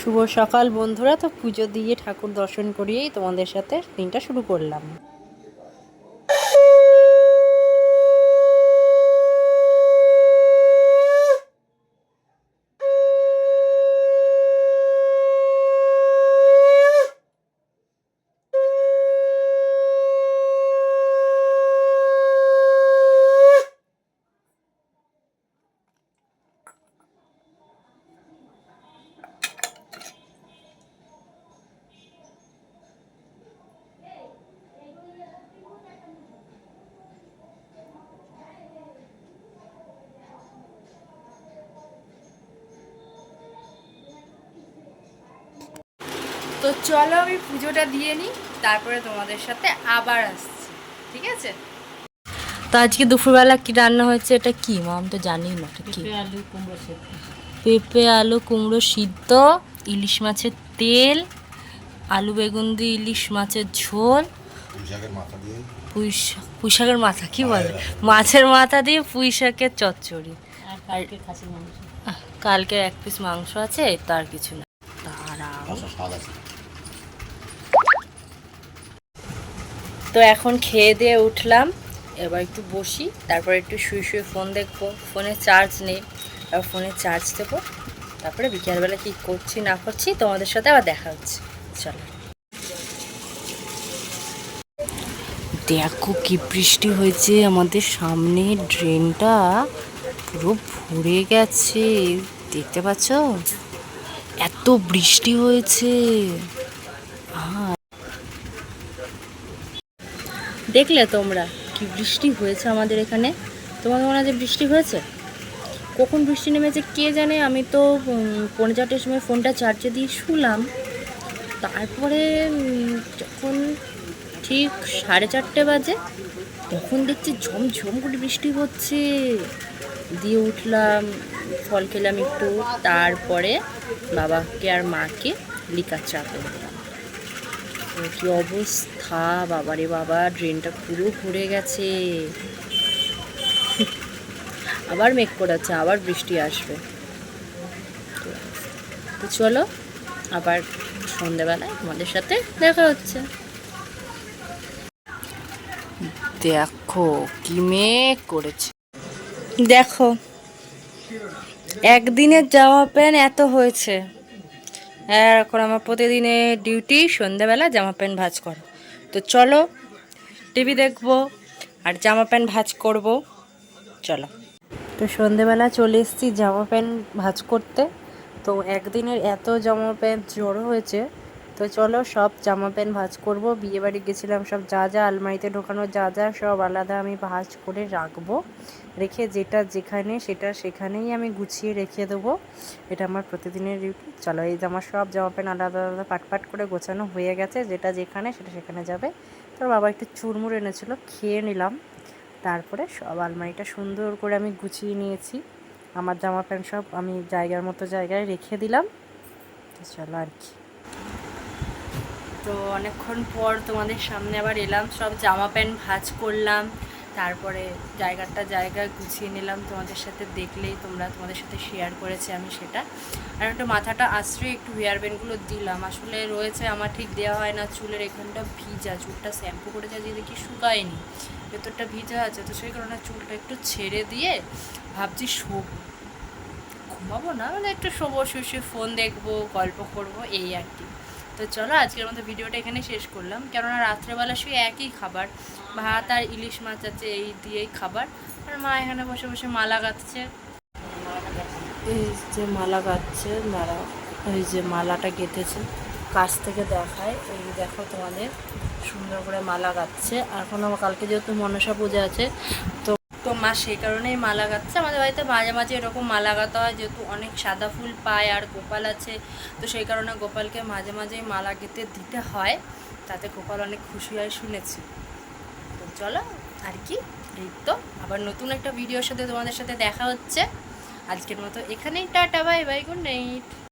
শুভ সকাল বন্ধুরা। তো পুজো দিয়ে ঠাকুর দর্শন করিয়েই তোমাদের সাথে দিনটা শুরু করলাম। তো চলো আমি পুজোটা দিয়ে নিই, তারপরে তোমাদের সাথে আবার আসছি, ঠিক আছে? তো আজকে দুপুরবেলা কি রান্না হয়েছে, এটা কি মা? আমি তো জানি না এটা কি। পেঁপে আলু কুমড়ো সিদ্ধ, ইলিশ মাছের তেল, আলু বেগুন দিয়ে ইলিশ মাছের ঝোল, পুঁই শাকের মাথা কি বলে, মাছের মাথা দিয়ে পুঁই শাকের চচ্চড়ি, আর কালকে 1 পিস মাংস আছে, তার কিছু না। তো এখন খেয়ে দিয়ে উঠলাম, এবার একটু বসি, তারপরে একটু শুয়ে শুয়ে ফোন দেখবো। ফোনে চার্জ নেই, এবার ফোনে চার্জ দেবো, তারপরে বিকেলবেলা কী করছি না করছি তোমাদের সাথে আবার দেখা হচ্ছে। চলো, দেখো কি বৃষ্টি হয়েছে আমাদের সামনে, ড্রেনটা পুরো ভরে গেছে, দেখতে পাচ্ছ? এত বৃষ্টি হয়েছে। হ্যাঁ, দেখলে তোমরা কি বৃষ্টি হয়েছে আমাদের এখানে? তোমাদের মনে হয় যে বৃষ্টি হয়েছে? কখন বৃষ্টি নেমেছে কে জানে। আমি তো 4:30 সময় ফোনটা চার্জে দিয়ে শুলাম, তারপরে যখন ঠিক 4:30 বাজে তখন দেখছি ঝমঝম করে বৃষ্টি হচ্ছে। দিয়ে উঠলাম, ফল খেলাম একটু, তারপরে বাবাকে আর মাকে লিকার চা করে দিলাম। কি অবস্থা বাবারে বাবা, ড্রেনটা পুরো ভরে গেছে। আবার মেঘ করাচ্ছে, আবার বৃষ্টি আসবে। তো চলো আবার সন্ধ্যাবেলায় তোমাদের সাথে দেখা হচ্ছে। দেখো কি মেঘ করেছে, দেখো একদিনের জামা প্যান্ট এত হয়েছে। এখন আমার প্রতিদিনের ডিউটি সন্ধ্যাবেলা জামা প্যান্ট ভাঁজ করো। তো চলো টিভি দেখবো আর জামা প্যান্ট ভাঁজ করব। চলো, তো সন্ধ্যেবেলা চলে এসেছি জামা প্যান্ট ভাঁজ করতে। তো একদিনের এত জামা প্যান্ট জড়ো হয়েছে, তো চলো সব জামা প্যান্ট ভাঁজ করবো। বিয়েবাড়ি গেছিলাম, সব যা যা আলমারিতে ঢোকানো যা যা সব আলাদা আমি ভাঁজ করে রাখবো, রেখে যেটা যেখানে সেটা সেখানেই আমি গুছিয়ে রেখে দেবো। এটা আমার প্রতিদিনের ডিউটি। চলো, এই জামা সব জামা প্যান্ট আলাদা আলাদা পাট করে গোছানো হয়ে গেছে, যেটা যেখানে সেটা সেখানে যাবে। তো বাবা একটু চুরমুর এনেছিলো, খেয়ে নিলাম। তারপরে সব আলমারিটা সুন্দর করে আমি গুছিয়ে নিয়েছি, আমার জামা প্যান্ট সব আমি জায়গার মতো জায়গায় রেখে দিলাম। চলো আর কি, তো অনেকক্ষণ পর তোমাদের সামনে আবার এলাম, সব জামা প্যান্ট ভাঁজ করলাম, তারপরে জায়গায় গুছিয়ে নিলাম। তোমাদের সাথে দেখলেই তোমাদের সাথে শেয়ার করেছি আমি সেটা। আর একটু মাথাটা আশ্রয় একটু হেয়ার ব্যান্ডগুলো দিলাম, আসলে রয়েছে আমার ঠিক দেওয়া হয় না। চুলের এখানটা ভিজা, চুলটা শ্যাম্পু করে যা দিয়ে দেখি শুকায়নি, ভেতরটা ভিজা আছে, তো সেই কারণে চুলটা একটু ছেড়ে দিয়ে ভাবছি ঘুমাবো না, মানে একটু শোবো, শুয়ে ফোন দেখবো, গল্প করবো, এই আর কি। তো চলো আজকের মতো ভিডিওটা এখানে শেষ করলাম, কেননা রাত্রেবেলা শুয়ে একই খাবার, ভাত আর ইলিশ মাছ আছে, এই দিয়েই খাবার। আর মা এখানে বসে বসে মালা গাঁথছে, এই যে মালা গাঁথছে, দাঁড়াও, এই যে মালাটা গেঁথেছে, কাছ থেকে দেখায়, এই দেখো তোমাদের সুন্দর করে মালা গাঁথছে। এখন আমার কালকে যেহেতু মনসা পূজা আছে, তো মা সেই কারণেই মালা গাঁথছে। আমাদের বাড়িতে মাঝে মাঝে এরকম মালা গাঁথা হয়, যেহেতু অনেক সাদা ফুল পায় আর গোপাল আছে, তো সেই কারণে গোপালকে মাঝে মাঝেই মালা গেঁথে দিতে হয়, তাতে গোপাল অনেক খুশি হয় শুনেছি। তো চলো আর কি, এই তো আবার নতুন একটা ভিডিওর সাথে তোমাদের সাথে দেখা হচ্ছে। আজকের মতো এখানেই tata, bye bye, good night.